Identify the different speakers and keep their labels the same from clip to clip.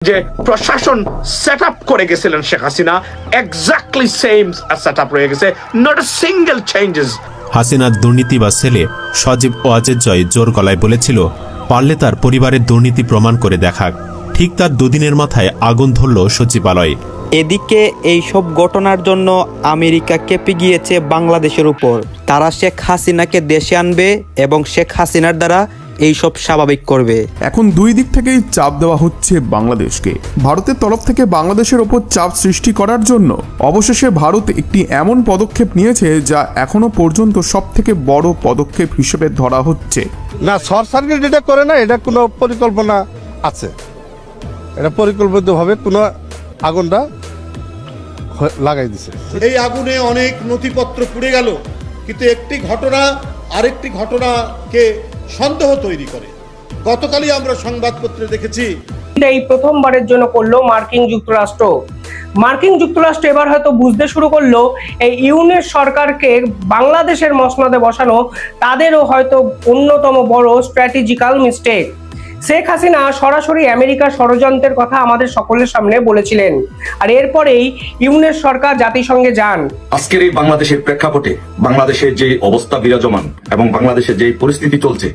Speaker 1: যে প্রশাসন set up করে গেছিলেন Sheikh Hasina exactly same set up রয়ে গেছে, নট আ সিঙ্গেল চেঞ্জেস।
Speaker 2: হাসিনার দুর্নীতি বা ছেলে সজীব ওয়াজেদ জয় জোর গলায় বলেছিল পারলে তার পরিবারের দুর্নীতি প্রমাণ করে দেখাক। ঠিক তার দুদিনের মাথায় আগুন ধরল সচিবালয়ে।
Speaker 3: এদিকে এই সব ঘটনার জন্য আমেরিকা কেঁপে গিয়েছে বাংলাদেশের উপর। তারা শেখ হাসিনাকে দেশে আনবে এবং শেখ হাসিনার দ্বারা এইসব স্বাভাবিক করবে।
Speaker 4: এখন দুই দিক থেকেই চাপ দেওয়া হচ্ছে বাংলাদেশকে। ভারতের তরফ থেকে বাংলাদেশের ওপর চাপ সৃষ্টি করার জন্য অবশেষে ভারত একটি এমন পদক্ষেপ নিয়েছে যা এখনো পর্যন্ত সব থেকে বড় পদক্ষেপ হিসেবে ধরা হচ্ছে।
Speaker 5: না, শর্ট সার্কিট এটা করে না, এটা কোনো পরিকল্পনা আছে, এটা পরিকল্পিতভাবে কোনো আগুনটা লাগাই দিছে।
Speaker 6: এই আগুনে অনেক নথিপত্র পুড়ে গেল, কিন্তু একটি ঘটনা আরেকটি ঘটনাকে সন্দেহ তৈরি করে। গতকালই আমরা সংবাদপত্রে দেখেছি
Speaker 7: এই প্রথমবারের জন্য করলো মার্কিন যুক্তরাষ্ট্র। মার্কিন যুক্তরাষ্ট্র এবার হয়তো বুঝতে শুরু করলো এই ইউনিট সরকারকে বাংলাদেশের মসনদে বসানো তাদেরও হয়তো অন্যতম বড় স্ট্র্যাটেজিক্যাল মিস্টেক। শেখ হাসিনা সরাসরি আমেরিকার ষড়যন্ত্রের কথা আমাদের সকলের সামনে বলেছিলেন, আর এরপরেই ইউনিট সরকার জাতিসংঘে যান।
Speaker 8: আজকের এই বাংলাদেশের প্রেক্ষাপটে বাংলাদেশের যে অবস্থা বিরাজমান এবং বাংলাদেশের যে পরিস্থিতি চলছে,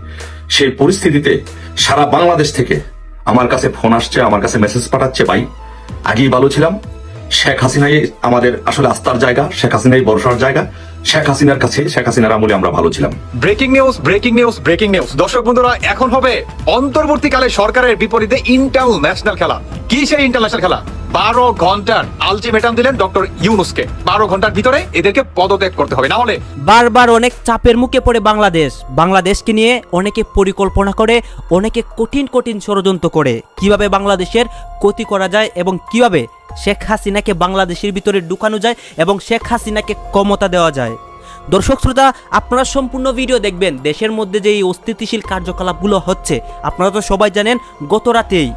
Speaker 8: সেই পরিস্থিতিতে সারা বাংলাদেশ থেকে আমার কাছে ফোন আসছে, আমার কাছে মেসেজ পাঠাচ্ছে, ভাই আগেই ভালো ছিলাম, শেখ হাসিনাই আমাদের আসলে আস্থার জায়গা, শেখ হাসিনাই ভরসার জায়গা, শেখ হাসিনার কাছে, শেখ হাসিনার আমলে আমরা ভালো ছিলাম।
Speaker 9: Breaking news, breaking news, breaking news. দর্শক বন্ধুরা, এখন হবে অন্তর্বর্তীকালে সরকারের বিপরীতে ইন্টারন্যাশনাল খেলা। কি সেই ইন্টারন্যাশনাল খেলা? 12 ঘন্টার আলটিমেটাম দিলেন ডক্টর ইউনূসকে। 12 ঘন্টার ভিতরে এদেরকে পদত্যাগ করতে হবে, না হলে
Speaker 10: বারবার অনেক চাপের মুখে পড়ে বাংলাদেশকে নিয়ে অনেকে পরিকল্পনা করে, অনেকে কঠিন কঠিন ষড়যন্ত্র করে কিভাবে বাংলাদেশের ক্ষতি করা যায় এবং কিভাবে শেখ হাসিনাকে বাংলাদেশের ভিতরে ঢুকানো যায় এবং শেখ হাসিনাকে ক্ষমতা দেওয়া যায়। দর্শক শ্রোতা, আপনারা সম্পূর্ণ ভিডিও দেখবেন। দেশের মধ্যে যে এই অস্থিতিশীল কার্যকলাপগুলো হচ্ছে, আপনারা তো সবাই জানেন গত রাতেই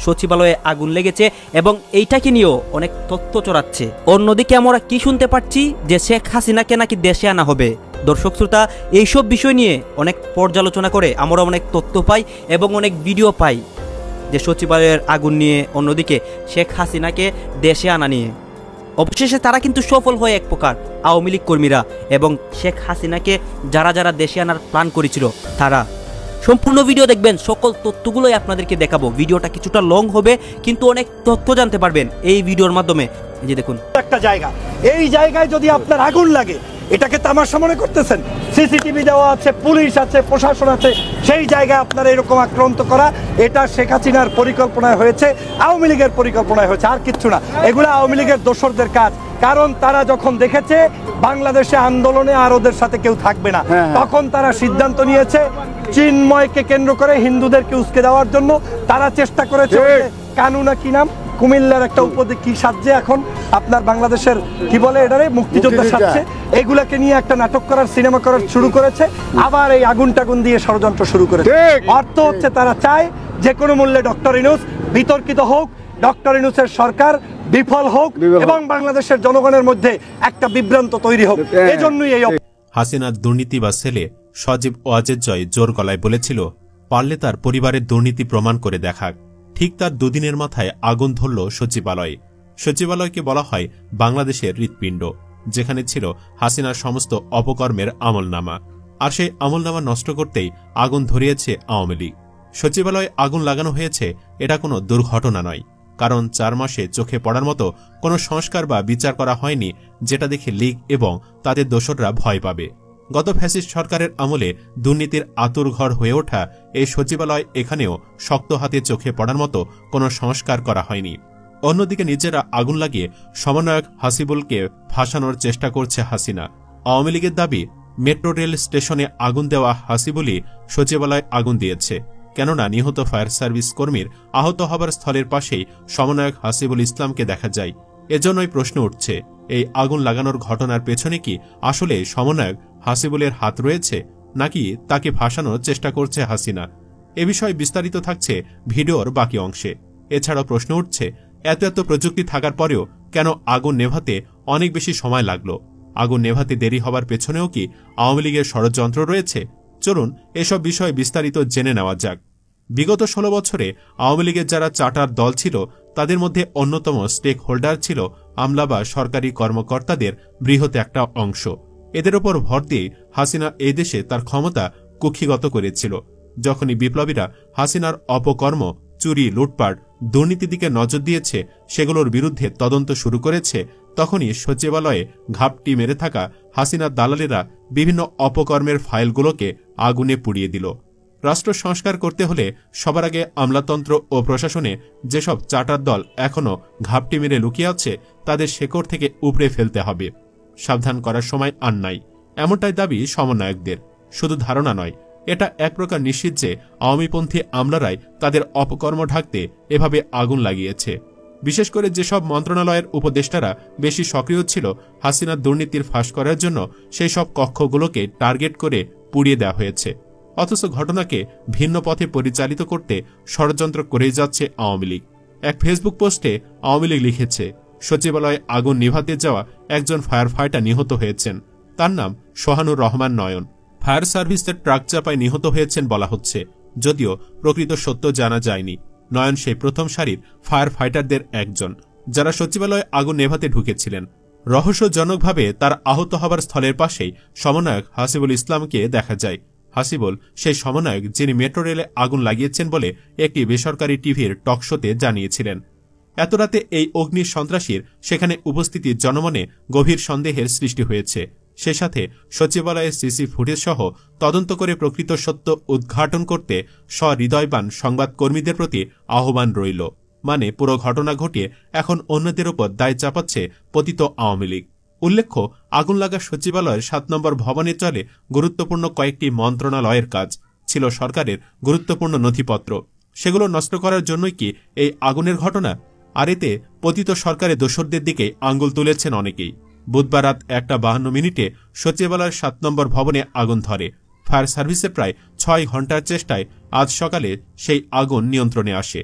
Speaker 10: সচিবালয়ে আগুন লেগেছে এবং এইটাকে নিয়েও অনেক তথ্য চড়াচ্ছে। অন্যদিকে আমরা কি শুনতে পাচ্ছি যে শেখ হাসিনাকে নাকি দেশে আনা হবে। দর্শক শ্রোতা, এইসব বিষয় নিয়ে অনেক পর্যালোচনা করে আমরা অনেক তথ্য পাই এবং অনেক ভিডিও পাই যে সচিবালয়ের আগুন নিয়ে, অন্যদিকে শেখ হাসিনাকে দেশে আনা নিয়ে। অবশেষে তারা কিন্তু সফল হয় এক প্রকার, আওয়ামী লীগ কর্মীরা এবং শেখ হাসিনাকে যারা যারা দেশে আনার প্ল্যান করেছিল তারা। সম্পূর্ণ ভিডিও দেখবেন, সকল তথ্যগুলোই আপনাদেরকে দেখাবো। ভিডিওটা কিছুটা লং হবে কিন্তু অনেক তথ্য জানতে পারবেন এই ভিডিওর মাধ্যমে। এই যে দেখুন
Speaker 11: একটা জায়গা, এই জায়গায় যদি আপনার আগুন লাগে, এটাকে তামাশা মনে করতেছেন? সিসিটিভি দেওয়া আছে, পুলিশ আছে, প্রশাসন আছে, সেই জায়গায় আপনারা এরকম আক্রান্ত করা, এটা শেখ হাসিনার পরিকল্পনায় হয়েছে, আওয়ামী লীগের পরিকল্পনায় হয়েছে, আর কিচ্ছু না। এগুলো আওয়ামী লীগের দোসরদের কাজ। কারণ তারা যখন দেখেছে বাংলাদেশে আন্দোলনে আর ওদের সাথে কেউ থাকবে না, তখন তারা সিদ্ধান্ত নিয়েছে চিন্ময়কে কেন্দ্র করে হিন্দুদেরকে উস্কে দেওয়ার জন্য তারা চেষ্টা করেছে। কানুনা কি নাম, কুমিল্লার একটা উপদে কি সাজছে এখন আপনার বাংলাদেশের কি বলে এটারে, মুক্তিযোদ্ধা সাজছে। এগুলাকে নিয়ে একটা নাটক করার, সিনেমা করার শুরু করেছে। আবার এই আগুন টাগুন দিয়ে ষড়যন্ত্র শুরু করেছে। অর্থ হচ্ছে তারা চায় যে কোনো মূল্যে ডক্টর ইউনূস বিতর্কিত হোক, ডক্টর ইউনূসের সরকার বিফল হোক এবং বাংলাদেশের জনগণের মধ্যে একটা বিভ্রান্ত তৈরি হোক। এজন্যই এই
Speaker 2: হাসিনার দুর্নীতি বা ছেলে সজীব ওয়াজেদ জয় জোর গলায় বলেছিল পারলে তার পরিবারের দুর্নীতি প্রমাণ করে দেখাক। ঠিক তার দুদিনের মাথায় আগুন ধরল সচিবালয়ে। সচিবালয়কে বলা হয় বাংলাদেশের হৃৎপিণ্ড, যেখানে ছিল হাসিনার সমস্ত অপকর্মের আমলনামা। আর সেই আমলনামা নষ্ট করতেই আগুন ধরিয়েছে আওয়ামী লীগ। সচিবালয়ে আগুন লাগানো হয়েছে, এটা কোনো দুর্ঘটনা নয়, কারণ 4 মাসে চোখে পড়ার মতো কোনো সংস্কার বা বিচার করা হয়নি, যেটা দেখে লীগ এবং তাদের দোসররা ভয় পাবে। গত ফ্যাসিস্ট সরকারের আমলে দুর্নীতির আতুরঘর হয়ে ওঠা এই সচিবালয় এখানেও শক্ত হাতে চোখে পড়ার মতো কোনো সংস্কার করা হয়নি। অন্যদিকে নিজেরা আগুন লাগিয়ে সমন্বয়ক হাসিবুলকে ফাঁসানোর চেষ্টা করছে হাসিনা। আওয়ামী লীগের দাবি মেট্রো রেল স্টেশনে আগুন দেওয়া হাসিবুলই সচিবালয় আগুন দিয়েছে, কেননা নিহত ফায়ার সার্ভিস কর্মীর আহত হবার স্থলের পাশেই সমন্বয়ক হাসিবুল ইসলামকে দেখা যায়। এজন্যই প্রশ্ন উঠছে, এই আগুন লাগানোর ঘটনার পেছনে কি আসলে সমন্বয়ক হাসিবুলের হাত রয়েছে, নাকি তাকে ফাঁসানোর চেষ্টা করছে হাসিনা? এ বিষয়ে বিস্তারিত থাকছে ভিডিওর বাকি অংশে। এছাড়াও প্রশ্ন উঠছে, এত প্রযুক্তি থাকার পরেও কেন আগুন নেভাতে অনেক বেশি সময় লাগলো? আগুন নেভাতে দেরি হবার পেছনেও কি আওয়ামী লীগের ষড়যন্ত্র রয়েছে? চলুন এসব বিষয়ে বিস্তারিত জেনে নেওয়া যাক। বিগত 16 বছরে আওয়ামী লীগের যারা চার্টার দল ছিল তাদের মধ্যে অন্যতম স্টেক হোল্ডার ছিল আমলা বা সরকারি কর্মকর্তাদের বৃহৎ একটা অংশ। এদের ওপর ভর দিয়ে হাসিনা এই দেশে তার ক্ষমতা কুক্ষিগত করেছিল। যখনই বিপ্লবীরা হাসিনার অপকর্ম, চুরি, লুটপাট, দুর্নীতির দিকে নজর দিয়েছে, সেগুলোর বিরুদ্ধে তদন্ত শুরু করেছে, তখনই সচিবালয়ে ঘাপটি মেরে থাকা হাসিনার দালালেরা বিভিন্ন অপকর্মের ফাইলগুলোকে আগুনে পুড়িয়ে দিল। রাষ্ট্র সংস্কার করতে হলে সবার আগে আমলাতন্ত্র ও প্রশাসনে যেসব চার্টার দল এখনও ঘাপটি মেরে লুকিয়ে আছে তাদের শেকড় থেকে উপড়ে ফেলতে হবে। সাবধান করার সময় আর নাই, এমনটাই দাবি সমন্বয়কদের। শুধু ধারণা নয়, এটা এক প্রকার নিশ্চিত যে আওয়ামীপন্থী আমলারাই তাদের অপকর্ম ঢাকতে এভাবে আগুন লাগিয়েছে। বিশেষ করে যেসব মন্ত্রণালয়ের উপদেষ্টারা বেশি সক্রিয় ছিল হাসিনার দুর্নীতির ফাঁস করার জন্য, সেই সব কক্ষগুলোকে টার্গেট করে পুড়িয়ে দেওয়া হয়েছে। অথচ ঘটনাকে ভিন্ন পথে পরিচালিত করতে ষড়যন্ত্র করেই যাচ্ছে আওয়ামী লীগ। এক ফেসবুক পোস্টে আওয়ামী লীগ লিখেছে, সচিবালয়ে আগুন নিভাতে যাওয়া একজন ফায়ার ফাইটার নিহত হয়েছেন। তার নাম সোহানুর রহমান নয়ন। ফায়ার সার্ভিসের ট্রাক চাপায় নিহত হয়েছেন বলা হচ্ছে, যদিও প্রকৃত সত্য জানা যায়নি। নয়ন সেই প্রথম সারির ফায়ার ফাইটারদের একজন, যারা সচিবালয়ে আগুন নেভাতে ঢুকেছিলেন। রহস্যজনকভাবে তার আহত হবার স্থলের পাশেই সমন্বয়ক হাসিবুল ইসলামকে দেখা যায়। হাসিবুল সেই সমন্বয়ক যিনি মেট্রো রেলে আগুন লাগিয়েছেন বলে একটি বেসরকারি টিভির টকশোতে জানিয়েছিলেন। এত রাতে এই অগ্নি সন্ত্রাসীর সেখানে উপস্থিতি জনমনে গভীর সন্দেহের সৃষ্টি হয়েছে। সে সাথে সচিবালয়ের সিসি ফুটেজ সহ তদন্ত করে প্রকৃত সত্য উদ্ঘাটন করতে সহৃদয়বান সংবাদকর্মীদের প্রতি আহ্বান রইল। মানে পুরো ঘটনা ঘটিয়ে এখন অন্যদের ওপর দায় চাপাচ্ছে পতিত আওয়ামী লীগ। উল্লেখ্য, আগুন লাগা সচিবালয়ের 7 নম্বর ভবনে চলে গুরুত্বপূর্ণ কয়েকটি মন্ত্রণালয়ের কাজ। ছিল সরকারের গুরুত্বপূর্ণ নথিপত্র। সেগুলো নষ্ট করার জন্যই কি এই আগুনের ঘটনা? আর এতে পতিত সরকারের দোসরদের দিকে আঙ্গুল তুলেছেন অনেকেই। বুধবার রাত 1:52 সচিবালয়ের 7 নম্বর ভবনে আগুন ধরে। ফায়ার সার্ভিসের প্রায় 6 ঘণ্টার চেষ্টায় আজ সকালে সেই আগুন নিয়ন্ত্রণে আসে।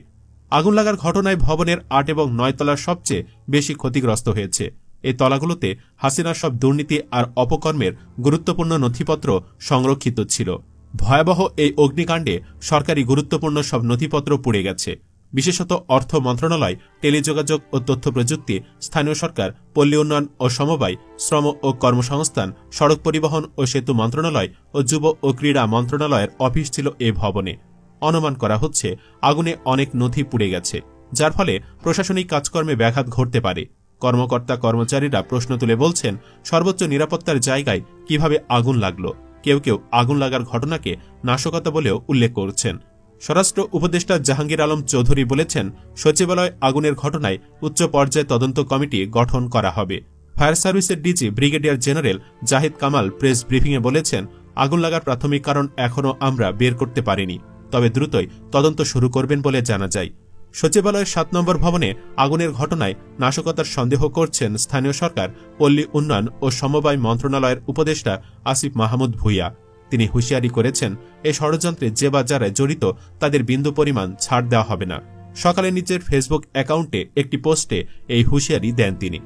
Speaker 2: আগুন লাগার ঘটনায় ভবনের 8 এবং 9 তলার সবচেয়ে বেশি ক্ষতিগ্রস্ত হয়েছে। এই তলাগুলোতে হাসিনার সব দুর্নীতি আর অপকর্মের গুরুত্বপূর্ণ নথিপত্র সংরক্ষিত ছিল। ভয়াবহ এই অগ্নিকাণ্ডে সরকারি গুরুত্বপূর্ণ সব নথিপত্র পুড়ে গেছে। বিশেষত অর্থ মন্ত্রণালয়, টেলিযোগাযোগ ও তথ্য প্রযুক্তি, স্থানীয় সরকার, পল্লী উন্নয়ন ও সমবায়, শ্রম ও কর্মসংস্থান, সড়ক পরিবহন ও সেতু মন্ত্রণালয় ও যুব ও ক্রীড়া মন্ত্রণালয়ের অফিস ছিল এই ভবনে। অনুমান করা হচ্ছে আগুনে অনেক নথি পুড়ে গেছে, যার ফলে প্রশাসনিক কাজকর্মে ব্যাঘাত ঘটতে পারে। কর্মকর্তা কর্মচারীরা প্রশ্ন তুলে বলছেন, সর্বোচ্চ নিরাপত্তার জায়গায় কিভাবে আগুন লাগলো? কেউ কেউ আগুন লাগার ঘটনাকে নাশকতা বলেও উল্লেখ করছেন। স্বরাষ্ট্র উপদেষ্টা জাহাঙ্গীর আলম চৌধুরী বলেছেন, সচিবালয় আগুনের ঘটনায় উচ্চ পর্যায়ে তদন্ত কমিটি গঠন করা হবে। ফায়ার সার্ভিসের DG brigadier general Zahid Kamal press ব্রিফিংয়ে বলেছেন, আগুন লাগার প্রাথমিক কারণ এখনও আমরা বের করতে পারিনি, তবে দ্রুতই তদন্ত শুরু করবেন বলে জানা যায়। সচিবালয়ের 7 নম্বর ভবনে আগুনের ঘটনায় নাশকতার সন্দেহ করছেন স্থানীয় সরকার, পল্লী উন্নয়ন ও সমবায় মন্ত্রণালয়ের উপদেষ্টা আসিফ মাহমুদ ভূঁইয়া। তিনি হুঁশিয়ারি করেছেন, এই ষড়যন্ত্রে যে বা যারা জড়িত তাদের বিন্দু পরিমাণ ছাড় দেওয়া হবে না। সকালে নিজের ফেসবুক অ্যাকাউন্টে একটি পোস্টে এই হুঁশিয়ারি দেন তিনি।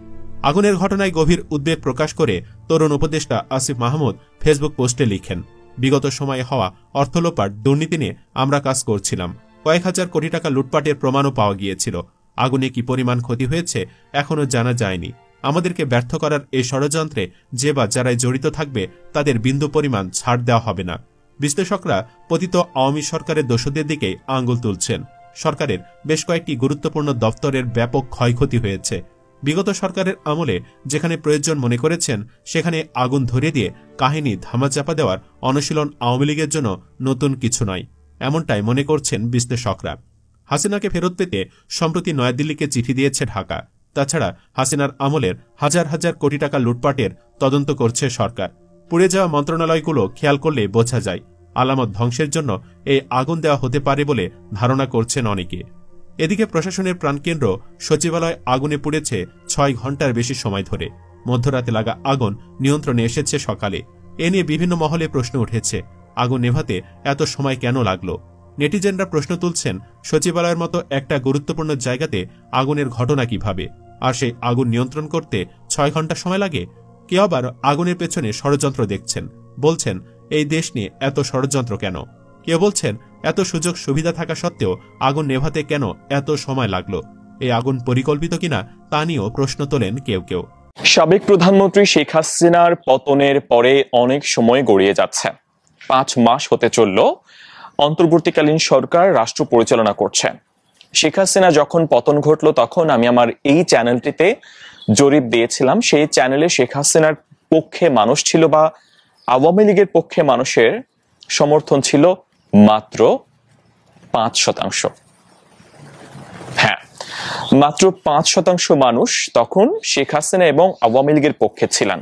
Speaker 2: আগুনের ঘটনায় গভীর উদ্বেগ প্রকাশ করে তরুণ উপদেষ্টা আসিফ মাহমুদ ফেসবুক পোস্টে লিখেন, বিগত সময়ে হওয়া অর্থলোপাট, দুর্নীতি নিয়ে আমরা কাজ করছিলাম। কয়েক হাজার কোটি টাকা লুটপাটের প্রমাণও পাওয়া গিয়েছিল। আগুনে কি পরিমাণ ক্ষতি হয়েছে এখনও জানা যায়নি। আমাদেরকে ব্যর্থ করার এই ষড়যন্ত্রে যে বা যারাই জড়িত থাকবে তাদের বিন্দু পরিমাণ ছাড় দেওয়া হবে না। বিশ্লেষকরা পতিত আওয়ামী সরকারের দোষদের দিকেই আঙ্গুল তুলছেন। সরকারের বেশ কয়েকটি গুরুত্বপূর্ণ দপ্তরের ব্যাপক ক্ষয়ক্ষতি হয়েছে। বিগত সরকারের আমলে যেখানে প্রয়োজন মনে করেছেন সেখানে আগুন ধরিয়ে দিয়ে কাহিনী ধামাচাপা দেওয়ার অনুশীলন আওয়ামী লীগের জন্য নতুন কিছু নয়, এমনটাই মনে করছেন বিশ্লেষকরা। হাসিনাকে ফেরত পেতে সম্প্রতি নয়াদিল্লিকে চিঠি দিয়েছে ঢাকা। তাছাড়া হাসিনার আমলের হাজার হাজার কোটি টাকা লুটপাটের তদন্ত করছে সরকার। পুড়ে যাওয়া মন্ত্রণালয়গুলো খেয়াল করলে বোঝা যায় আলামত ধ্বংসের জন্য এই আগুন দেওয়া হতে পারে বলে ধারণা করছেন অনেকে। এদিকে প্রশাসনের প্রাণকেন্দ্র সচিবালয় আগুনে পুড়েছে 6 ঘণ্টার বেশি সময় ধরে। মধ্যরাতে লাগা আগুন নিয়ন্ত্রণে এসেছে সকালে। এ নিয়ে বিভিন্ন মহলে প্রশ্ন উঠেছে, আগুন নেভাতে এত সময় কেন লাগলো? নেটিজেনরা প্রশ্ন তুলছেন, সচিবালয়ের মতো একটা গুরুত্বপূর্ণ জায়গাতে আগুনের ঘটনা কিভাবে, আর সেই আগুন নিয়ন্ত্রণ করতে 6 ঘণ্টা সময় লাগে? কেউ আবার আগুনের পেছনে ষড়যন্ত্র দেখছেন, বলছেন এই দেশ নিয়ে এত ষড়যন্ত্র কেন? কেউ বলছেন এত সুযোগ সুবিধা থাকা সত্ত্বেও আগুন নেভাতে কেন এত সময় লাগলো? এই আগুন পরিকল্পিত কিনা তা নিয়েও প্রশ্ন তোলেন কেউ কেউ।
Speaker 12: সাবেক প্রধানমন্ত্রী শেখ হাসিনার পতনের পরে অনেক সময় গড়িয়ে যাচ্ছে। 5 মাস হতে চলল অন্তর্বর্তীকালীন সরকার রাষ্ট্র পরিচালনা করছে। শেখ হাসিনা যখন পতন ঘটলো তখন আমি আমার এই চ্যানেলটিতে জরিপ দিয়েছিলাম। সেই চ্যানেলে শেখ হাসিনার পক্ষে মানুষ ছিল বা আওয়ামী লীগের পক্ষে মানুষের সমর্থন ছিল মাত্র 5%। হ্যাঁ, মাত্র 5% মানুষ তখন শেখ হাসিনা এবং আওয়ামী লীগের পক্ষে ছিলেন।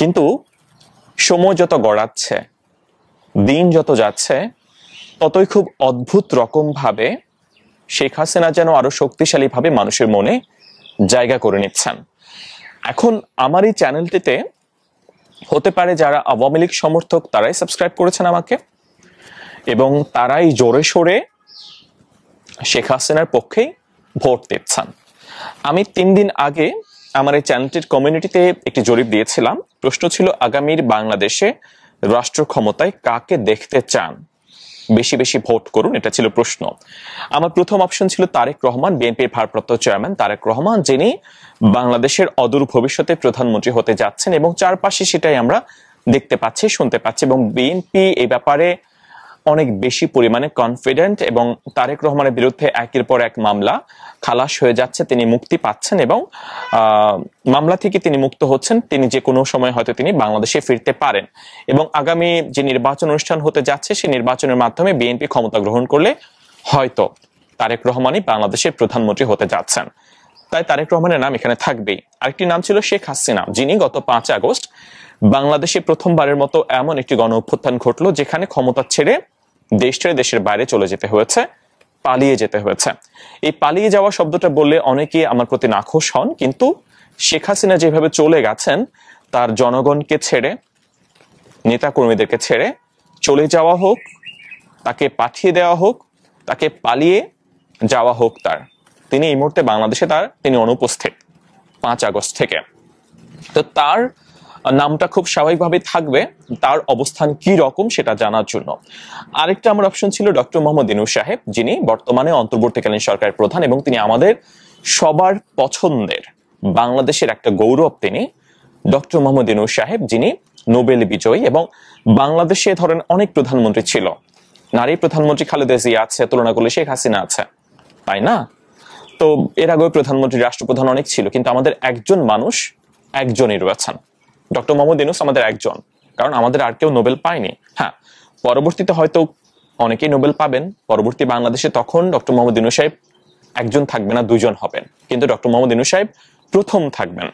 Speaker 12: কিন্তু সময় যত গড়াচ্ছে, দিন যত যাচ্ছে, ততই খুব অদ্ভুত রকম ভাবে শেখ হাসিনা যেন আরো শক্তিশালী ভাবে মানুষের মনে জায়গা করে নিচ্ছেন। এখন আমার এই চ্যানেলটিতে হতে পারে যারা আওয়ামী লীগ সমর্থক তারাই সাবস্ক্রাইব করেছেন আমাকে, এবং তারাই জোরে সোরে শেখ হাসিনার পক্ষেই ভোট দিচ্ছেন। আমি 3 দিন আগে আমার এই চ্যানেলটির কমিউনিটিতে একটি জরিপ দিয়েছিলাম। প্রশ্ন ছিল, আগামীর বাংলাদেশে রাষ্ট্র ক্ষমতায় কাকে দেখতে চান? বেশি বেশি ভোট করুন, এটা ছিল প্রশ্ন। আমার প্রথম অপশন ছিল তারেক রহমান, বিএনপির ভারপ্রাপ্ত চেয়ারম্যান তারেক রহমান, যিনি বাংলাদেশের অদূর ভবিষ্যতে প্রধানমন্ত্রী হতে যাচ্ছেন, এবং চারপাশে সেটাই আমরা দেখতে পাচ্ছি, শুনতে পাচ্ছি। এবং বিএনপি এই ব্যাপারে অনেক বেশি পরিমাণে কনফিডেন্ট, এবং তারেক রহমানের বিরুদ্ধে একের পর এক মামলা খালাস হয়ে যাচ্ছে, তিনি মুক্তি পাচ্ছেন, এবং মামলা থেকে তিনি মুক্ত হচ্ছেন। তিনি যে কোনো সময় হয়তো তিনি বাংলাদেশে ফিরতে পারেন, এবং আগামী যে নির্বাচন অনুষ্ঠান হতে যাচ্ছে সেই নির্বাচনের মাধ্যমে বিএনপি ক্ষমতা গ্রহণ করলে হয়তো তারেক রহমানই বাংলাদেশের প্রধানমন্ত্রী হতে যাচ্ছেন। তাই তারেক রহমানের নাম এখানে থাকবেই। আরেকটি নাম ছিল শেখ হাসিনা, যিনি গত 5 আগস্ট বাংলাদেশে প্রথমবারের মতো এমন একটি গণ অভ্যুত্থান ঘটলো যেখানে ক্ষমতা ছেড়ে দেশ ছেড়ে দেশের বাইরে চলে যেতে হয়েছে, পালিয়ে যেতে হয়েছে। এই পালিয়ে যাওয়া শব্দটা বললে অনেকে আমার প্রতি নাখোশ হন, কিন্তু শেখ হাসিনা যেভাবে চলে গেছেন, তার জনগণকে ছেড়ে, নেতা কর্মীদেরকে ছেড়ে চলে যাওয়া হোক, তাকে পাঠিয়ে দেওয়া হোক, তাকে পালিয়ে যাওয়া হোক, তিনি এই মুহূর্তে বাংলাদেশে তিনি অনুপস্থিত 5 আগস্ট থেকে। তো তার নামটা খুব স্বাভাবিকভাবে থাকবে তার অবস্থান কি রকম সেটা জানার জন্য। আরেকটা আমার অপশন ছিল ডক্টর মোহাম্মদ ইউনূস সাহেব, যিনি বর্তমানে অন্তর্বর্তীকালীন সরকারের প্রধান, এবং তিনি আমাদের সবার পছন্দের, বাংলাদেশের একটা গৌরব। তিনি ডক্টর মোহাম্মদ ইউনূস সাহেব, যিনি নোবেল বিজয়ী, এবং বাংলাদেশে ধরেন অনেক প্রধানমন্ত্রী ছিল, নারী প্রধানমন্ত্রী খালেদা জিয়া আছে, তুলনা করলে শেখ হাসিনা আছে, তাই না? তো এর আগেও প্রধানমন্ত্রী, রাষ্ট্রপ্রধান অনেক ছিল, কিন্তু আমাদের একজন মানুষ একজনই রয়েছেন, ডক্টর মোহাম্মদ ইউনূস আমাদের একজন, কারণ আমাদের আর কেউ নোবেল পায়নি। হ্যাঁ, পরবর্তীতে হয়তো অনেকেই নোবেল পাবেন পরবর্তী বাংলাদেশে, তখন ডক্টর মোহাম্মদ ইউনূস সাহেব একজন থাকবে না, 2 জন হবেন, কিন্তু ডক্টর মোহাম্মদ ইউনূস সাহেব প্রথম থাকবেন,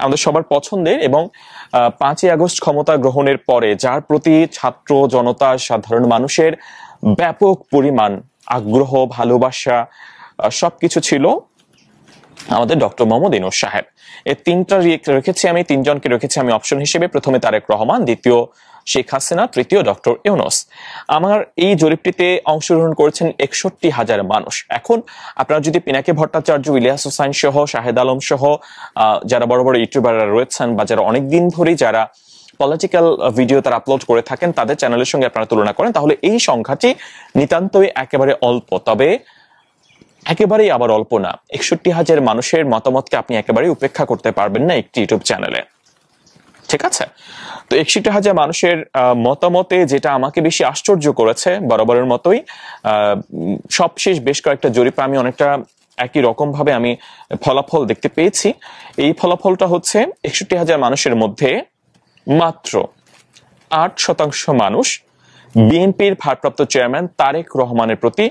Speaker 12: আমাদের সবার পছন্দের। এবং 5ই আগস্ট ক্ষমতা গ্রহণের পরে যার প্রতি ছাত্র জনতা, সাধারণ মানুষের ব্যাপক পরিমাণ আগ্রহ, ভালোবাসা সবকিছু ছিল আমাদের ডক্টর মোহাম্মদ ইউনূস সাহেব। এই 3টা রেখেছি আমি, 3 জনকে রেখেছি আমি অপশন হিসেবে। প্রথমে তারেক রহমান, দ্বিতীয় শেখ হাসিনা, তৃতীয় ডক্টর ইউনূস। আমার এই জরিপটিতে অংশগ্রহণ করেছেন 61,000 মানুষ। এখন আপনারা যদি পিনাকি ভট্টাচার্য, ইলিয়াস হোসাইন সহ, শাহেদ আলম সহ যারা বড় বড় ইউটিউবাররা রয়েছেন, বা যারা অনেকদিন ধরেই যারা পলিটিক্যাল ভিডিও তারা আপলোড করে থাকেন, তাদের চ্যানেলের সঙ্গে আপনারা তুলনা করেন, তাহলে এই সংখ্যাটি নিতান্তই একেবারে অল্প। তবে একেবারেই আবার অল্প না। 61,000 মানুষের মতামতকে আপনি একেবারেই উপেক্ষা করতে পারবেন না একটি ইউটিউব চ্যানেলে, ঠিক আছে? তো 61,000 মানুষের মতামতে যেটা আমাকে বেশি আশ্চর্য করেছে, বরাবরের মতোই সবশেষ বেশ কয়েকটা জরিপে আমি অনেকটা একই রকম ভাবে আমি ফলাফল দেখতে পেয়েছি। এই ফলাফলটা হচ্ছে 61,000 মানুষের মধ্যে মাত্র 8% মানুষ বিএনপির ভারপ্রাপ্ত চেয়ারম্যান তারেক রহমানের প্রতি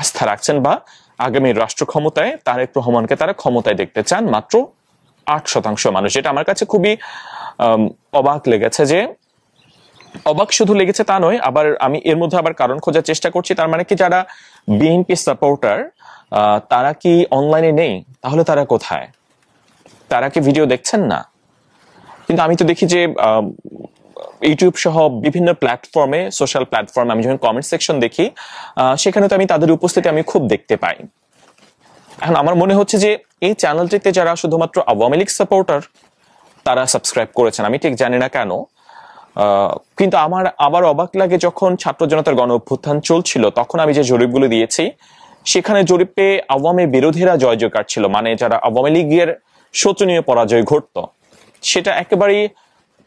Speaker 12: আস্থা রাখছেন, বা আগামী রাষ্ট্র ক্ষমতায় তারেক রহমানকে তারা ক্ষমতায় দেখতে চান। মাত্র 8% মানুষ, যেটা আমার কাছে খুবই অবাক লেগেছে। যে অবাক শুধু লেগেছে তা নয়, আবার আমি এর মধ্যে আবার কারণ খোঁজার চেষ্টা করছি। তার মানে কি যারা বিএনপি সাপোর্টার তারা কি অনলাইনে নেই? তাহলে তারা কোথায়? তারা কি ভিডিও দেখছেন না? কিন্তু আমি তো দেখি যে ইউটিউব সহ বিভিন্ন প্ল্যাটফর্মে, সোশ্যাল প্ল্যাটফর্মে আমি যখন কমেন্ট সেকশন দেখি, সেখানে তো আমি তাদের উপস্থিতি আমি খুব দেখতে পাই। এখন আমার মনে হচ্ছে যে এই চ্যানেলটিতে যারা শুধুমাত্র আওয়ামী লীগ সাপোর্টার তারা সাবস্ক্রাইব করেছেন, আমি ঠিক জানি না কেন। কিন্তু আমার আবার অবাক লাগে যখন ছাত্র জনতার গণ অভ্যুত্থান চলছিল, তখন আমি যে জরিপগুলো দিয়েছি সেখানে জরিপে আওয়ামী বিরোধীরা জয় জয়কার ছিল, মানে যারা আওয়ামী লীগের শোচনীয় পরাজয় ঘটতো সেটা একেবারেই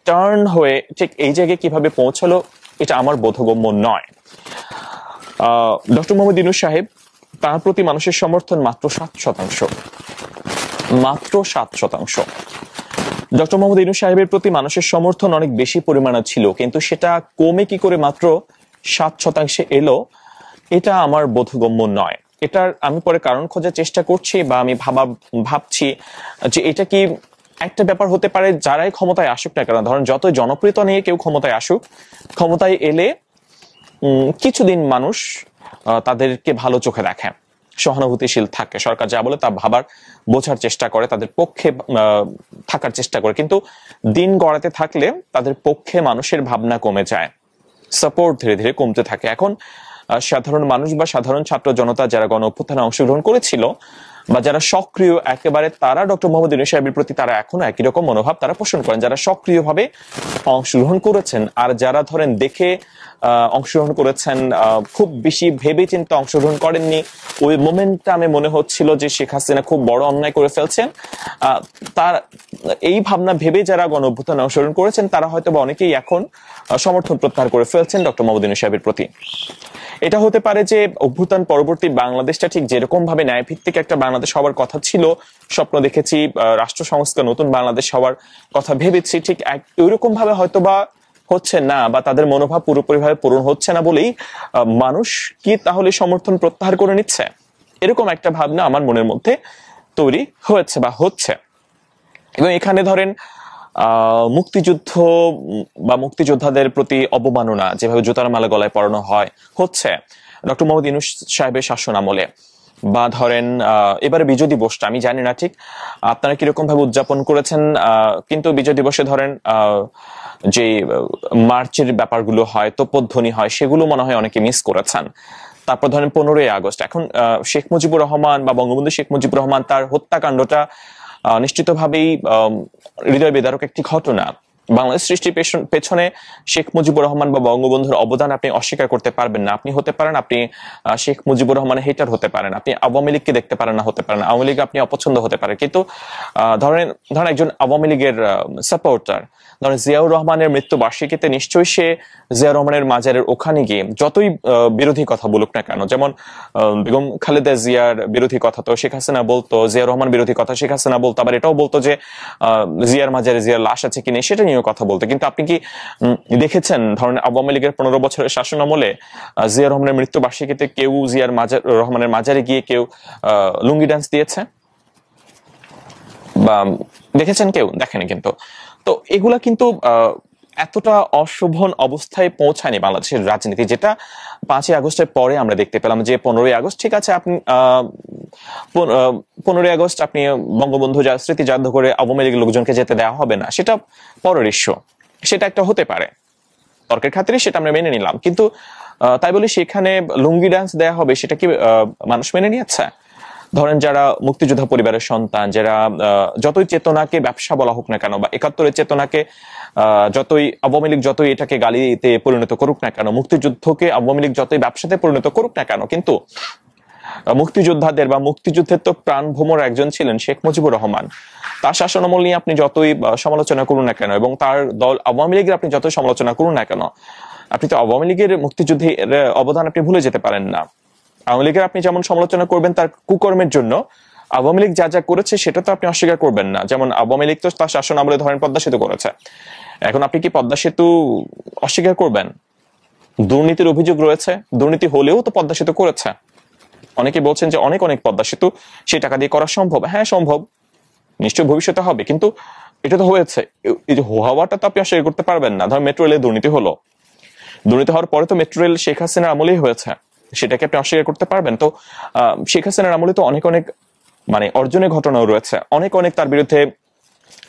Speaker 12: টার্ন হয়ে ঠিক এই জায়গায় কিভাবে পৌঁছালো এটা আমার বোধগম্য নয়। ডক্টর মোহাম্মদ ইউনূস সাহেব, তার প্রতি মানুষের সমর্থন মাত্র 7%, মাত্র 7%। ডক্টর মোহাম্মদ ইউনূস সাহেবের প্রতি মানুষের সমর্থন অনেক বেশি পরিমাণে ছিল, কিন্তু সেটা কমে কি করে মাত্র 7% এলো এটা আমার বোধগম্য নয়। এটার আমি পরে কারণ খোঁজার চেষ্টা করছি বা আমি ভাবছি যে এটা কি একটা ব্যাপার হতে পারে, যারাই ক্ষমতায় আসুক না কেন, ধরেন যতই জনপ্রিয়তা নিয়ে কেউ ক্ষমতায় আসুক, ক্ষমতায় এলে কিছুদিন মানুষ তাদেরকে ভালো চোখে দেখে, সহানুভূতিশীল থাকে, সরকার যা বলে তা বোঝার চেষ্টা করে, তাদের পক্ষে থাকার চেষ্টা করে, কিন্তু দিন গড়াতে থাকলে তাদের পক্ষে মানুষের ভাবনা কমে যায়, সাপোর্ট ধীরে ধীরে কমতে থাকে। এখন সাধারণ মানুষ বা সাধারণ ছাত্র জনতা যারা গণ অভ্যুত্থানে অংশগ্রহণ করেছিল বা যারা সক্রিয় একেবারে, তারা ডক্টর মোহাম্মদ ইউনূস সাহেবের প্রতি তারা এখনো একই রকম মনোভাব তারা পোষণ করেন, যারা সক্রিয়ভাবে অংশগ্রহণ করেছেন। আর যারা ধরেন দেখে অংশগ্রহণ করেছেন, খুব বেশি ভেবে চিন্তে অংশগ্রহণ করেননি, ওই মোমেন্টটা আমি মনে হচ্ছিল যে শেখ হাসিনা খুব বড় অন্যায় করে ফেলছেন, তার এই ভাবনা ভেবে যারা গণ অভ্যুত্থানে অংশগ্রহণ করেছেন তারা হয়তো বা অনেকেই এখন সমর্থন প্রত্যাহার করে ফেলছেন ডক্টর মোহাম্মদ ইউনূস সাহেবের প্রতি। এটা হতে পারে যে অভ্যুত্থান পরবর্তী বাংলাদেশটা ঠিক যেরকম ভাবে ন্যায়ভিত্তিক একটা বাংলাদেশ হওয়ার কথা ছিল, স্বপ্ন দেখেছি, রাষ্ট্র সংস্কার নতুন বাংলাদেশ হওয়ার কথা ভেবেছি, ঠিক ওইরকম ভাবে হয়তো বা হচ্ছে না, বা তাদের মনোভাব পুরোপুরিভাবে পূরণ হচ্ছে না বলেই মানুষ কি তাহলে সমর্থন প্রত্যাহার করে নিচ্ছে, এরকম একটা ভাবনা আমার মনের মধ্যে তৈরি হয়েছে বা হচ্ছে। এবং এখানে ধরেন মুক্তিযুদ্ধ বা মুক্তিযোদ্ধাদের প্রতি অবমাননা যেভাবে জুতার মালা গলায় পরানো হচ্ছে ডক্টর মোহাম্মদ ইউনূস সাহেবের শাসন আমলে, বা ধরেন এবারে বিজয় দিবসটা আমি জানি না ঠিক আপনারা কিরকম ভাবে উদযাপন করেছেন, কিন্তু বিজয় দিবসে ধরেন যে মার্চের ব্যাপারগুলো হয়, তোপধ্বনি হয়, সেগুলো মনে হয় অনেকে মিস করেছেন। তারপর ধরেন 15ই আগস্ট, এখন শেখ মুজিবুর রহমান বা বঙ্গবন্ধু শেখ মুজিবুর রহমান তার হত্যাকাণ্ডটা নিশ্চিতভাবেই হৃদয় বিদারক একটি ঘটনা। বাংলাদেশ সৃষ্টির পেছনে শেখ মুজিবুর রহমান বা বঙ্গবন্ধুর অবদান আপনি অস্বীকার করতে পারবেন না। আপনি হতে পারেন, আপনি শেখ মুজিবুর রহমানের হেটার হতে পারেন, আপনি আওয়ামী লীগকে দেখতে পারেন না, হতে পারেন আওয়ামী লীগ আপনি অপছন্দ হতে পারে, কিন্তু ধরেন একজন আওয়ামী লীগের সাপোর্টার, ধরেন জিয়াউর রহমানের মৃত্যু বার্ষিকীতে নিশ্চয়ই সে জিয়াউর রহমানের মাজারের ওখানে গিয়ে যতই বিরোধী কথা বলুক না কেন, যেমন বেগম খালেদা জিয়ার বিরোধী কথা তো শেখ হাসিনা বলতো, জিয়াউর রহমান বিরোধী কথা শেখ হাসিনা বলতো, আবার এটাও বলতো যে জিয়ার মাজারে জিয়ার লাশ আছে কিনা সেটা নিয়েও কথা বলতো। কিন্তু আপনি কি দেখেছেন ধরেন আওয়ামী লীগের 15 বছরের শাসন আমলে জিয়াউর রহমানের মৃত্যু বার্ষিকীতে কেউ জিয়ার রহমানের মাজারে গিয়ে কেউ লুঙ্গি ডান্স দিয়েছে বা দেখেছেন? কেউ দেখেনি। কিন্তু তো এগুলা কিন্তু এতটা অশোভন অবস্থায় পৌঁছায়নি বাংলাদেশের রাজনীতি, যেটা 5ই আগস্টের পরে আমরা দেখতে পেলাম যে 15ই আগস্ট ঠিক আছে, আপনি 15ই আগস্ট আপনি বঙ্গবন্ধু স্মৃতি জাদুঘরে আওয়ামী লীগের লোকজনকে যেতে দেওয়া হবে না, সেটা পরের ইস্যু, সেটা একটা হতে পারে, তর্কের খাতিরে সেটা আমরা মেনে নিলাম। কিন্তু তাই বলে সেখানে লুঙ্গি ডান্স দেওয়া হবে, সেটা কি মানুষ মেনে নিয়েছে? ধরেন যারা মুক্তিযোদ্ধা পরিবারের সন্তান, যারা যতই চেতনাকে ব্যবসা বলা হোক না কেন বা 71-এর চেতনাকে যতই আওয়ামী লীগ যতই এটাকে গালিতে পরিণত করুক না কেন, মুক্তিযুদ্ধকে আওয়ামী লীগ যতই ব্যবসাতে পরিণত করুক না কেন, কিন্তু মুক্তিযোদ্ধাদের বা মুক্তিযুদ্ধের তো প্রাণ ভ্রমর একজন ছিলেন শেখ মুজিবুর রহমান। তার শাসনামল নিয়ে আপনি যতই সমালোচনা করুন না কেন এবং তার দল আওয়ামী লীগের আপনি যতই সমালোচনা করুন না কেন, আপনি তো আওয়ামী লীগের মুক্তিযুদ্ধের অবদান আপনি ভুলে যেতে পারেন না। আওয়ামী লীগের আপনি যেমন সমালোচনা করবেন তার কুকর্মের জন্য, আওয়ামী লীগ যা যা করেছে সেটা তো আপনি অস্বীকার করবেন না। যেমন আওয়ামী লীগ তো তার শাসন আমলে ধরেন পদ্মা সেতু করেছে, এখন আপনি কি পদ্মা সেতু অস্বীকার করবেন? দুর্নীতির অভিযোগ রয়েছে, দুর্নীতি হলেও তো পদ্মা সেতু করেছে। অনেকে বলছেন যে অনেক পদ্মা সেতু সেই টাকা দিয়ে করা সম্ভব। হ্যাঁ সম্ভব, নিশ্চয়ই ভবিষ্যতে হবে, কিন্তু এটা তো হয়েছে, এই যে হওয়াটা তো আপনি অস্বীকার করতে পারবেন না। ধর মেট্রো রেলে দুর্নীতি হলো, দুর্নীতি হওয়ার পরে তো মেট্রো রেল শেখ হাসিনার আমলেই হয়েছে, সেটাকে আপনি অস্বীকার করতে পারবেন? তো শেখ হাসিনার আমলে তো অনেক মানে অর্জনের ঘটনাও রয়েছে, অনেক তার বিরুদ্ধে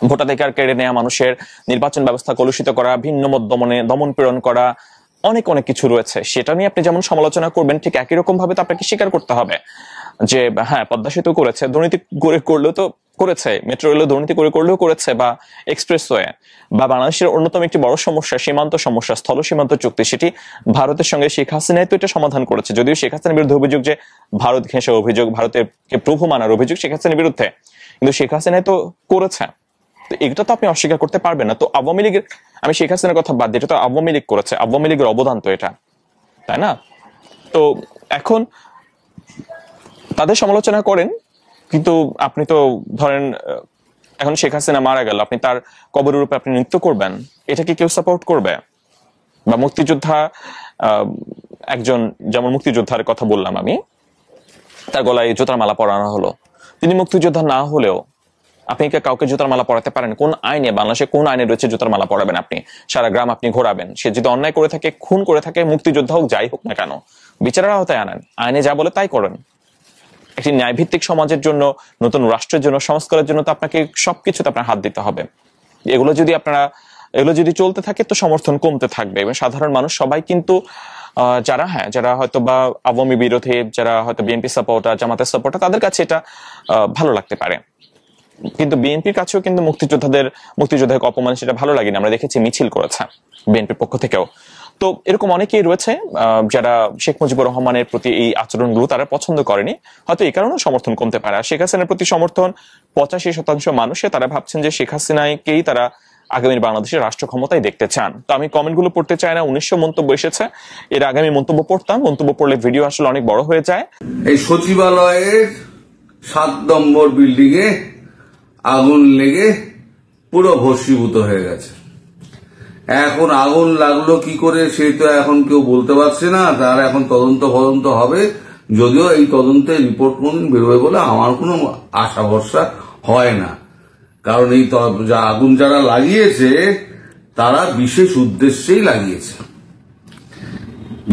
Speaker 12: ভোটাধিকার কেড়ে নেওয়া, মানুষের নির্বাচন ব্যবস্থা কলুষিত করা, ভিন্ন মত দমন পীড়ন করা, অনেক কিছু রয়েছে। সেটা নিয়ে আপনি যেমন সমালোচনা করবেন ঠিক একই রকম ভাবে তো আপনাকে স্বীকার করতে হবে যে হ্যাঁ পদ্মা সেতু করেছে, দুর্নীতি করলেও তো করেছে, মেট্রো রেলও দুর্নীতি করলেও করেছে, বা এক্সপ্রেসওয়ে, বা বাংলাদেশের অন্যতম একটি বড় সমস্যা সীমান্ত সমস্যা, স্থল সীমান্ত চুক্তি, সেটি ভারতের সঙ্গে শেখ হাসিনাই তো এটা সমাধান করেছে। যদিও শেখ হাসিনার বিরুদ্ধে অভিযোগ যে ভারত ঘেঁষে অভিযোগ, ভারতের প্রভু মানার অভিযোগ শেখ হাসিনার বিরুদ্ধে, কিন্তু শেখ হাসিনাই তো করেছে, তো এটা তো আপনি অস্বীকার করতে পারবেন না। তো আওয়ামী লীগের, আমি শেখ হাসিনার কথা বাদ দিই, এটা তো আওয়ামী লীগ করেছে, আওয়ামী লীগের অবদান তো এটা, তাই না? তো এখন তাদের সমালোচনা করেন, কিন্তু আপনি তো ধরেন এখন শেখ হাসিনা মারা গেল, আপনি তার কবরের রূপে আপনি নৃত্য করবেন, এটা কি কেউ সাপোর্ট করবে? বা মুক্তিযোদ্ধা একজন, যেমন মুক্তিযোদ্ধার কথা বললাম আমি, তার গলায় জুতার মালা পরানো হলো, তিনি মুক্তিযোদ্ধা না হলেও আপনি কাউকে জুতার মালা পরাতে পারেন? কোন আইনে, বাংলাদেশে কোন আইনে রয়েছে জুতার মালা পরাবেন? আপনি সারা গ্রাম আপনি ঘোরাবেন, সে যদি অন্যায় করে থাকে, খুন করে থাকে, মুক্তিযোদ্ধা হোক, যাই হোক না কেন, বিচারের আওতায় আনেন, আইনে যা বলে তাই করেন। একটি ন্যায়ভিত্তিক সমাজের জন্য, নতুন রাষ্ট্রের জন্য, সংস্কারের জন্য তো আপনাকে সবকিছুতে আপনার হাত দিতে হবে। এগুলো যদি চলতে থাকে তো সমর্থন কমতে থাকবে, এবং সাধারণ মানুষ সবাই কিন্তু যারা হয়তো বা আওয়ামী বিরোধী, যারা হয়তো বিএনপি সাপোর্টার, জামাতের সাপোর্টার, তাদের কাছে এটা ভালো লাগতে পারে, কিন্তু বিএনপির কাছেও কিন্তু মুক্তিযোদ্ধাকে অপমান সেটা ভালো লাগেনি। আমরা দেখেছি মিছিল করেছে বিএনপির পক্ষ থেকেও। তো এরকম অনেকেই রয়েছে যারা শেখ মুজিবুর রহমানের প্রতি এই আচরণগুলো তারা পছন্দ করেনি, হয়তো এই কারণে সমর্থন কমতে পারে। আর শেখ হাসিনার প্রতি সমর্থন 85% মানুষে, তারা ভাবছেন যে শেখ হাসিনাকেই তারা আগামী বাংলাদেশের রাষ্ট্র ক্ষমতায় দেখতে চান। তো আমি কমেন্টগুলো পড়তে চাই না, 1900 মন্তব্য এসেছে, এর আগে আমি মন্তব্য পড়তাম, মন্তব্য পড়লে ভিডিও আসলে অনেক বড় হয়ে যায়।
Speaker 13: এই সচিবালয়ের 7 নম্বর বিল্ডিং এ আগুন লেগে পুরো ভস্মীভূত হয়ে গেছে। এখন আগুন লাগলো কি করে সে তো এখন কেউ বলতে পারছে না, তার এখন তদন্ত হবে, যদিও এই তদন্তের রিপোর্ট কোনদিন বেরোবে বলে আমার কোনো আশা ভরসা হয় না, কারণ এই আগুন যারা লাগিয়েছে তারা বিশেষ উদ্দেশ্যেই লাগিয়েছে।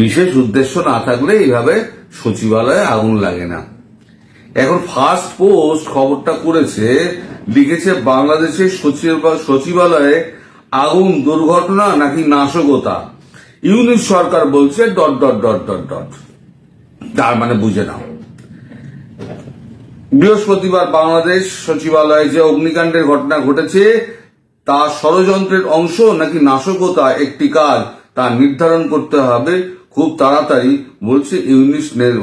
Speaker 13: বিশেষ উদ্দেশ্য না থাকলে এইভাবে সচিবালয়ে আগুন লাগে না। এখন ফার্স্ট পোস্ট খবরটা করেছে, লিখেছে বাংলাদেশের সচিবালয়ে আগুন দুর্ঘটনা নাকি নাশকতা, ইউনিট সরকার বলছে ... তার মানে বুঝে নাও। বৃহস্পতিবার বাংলাদেশ সচিবালয়ে যে অগ্নিকাণ্ডের ঘটনা ঘটেছে তা ষড়যন্ত্রের অংশ নাকি নাশকতা একটি কাজ তা নির্ধারণ করতে হবে খুব তাড়াতাড়ি, বলছে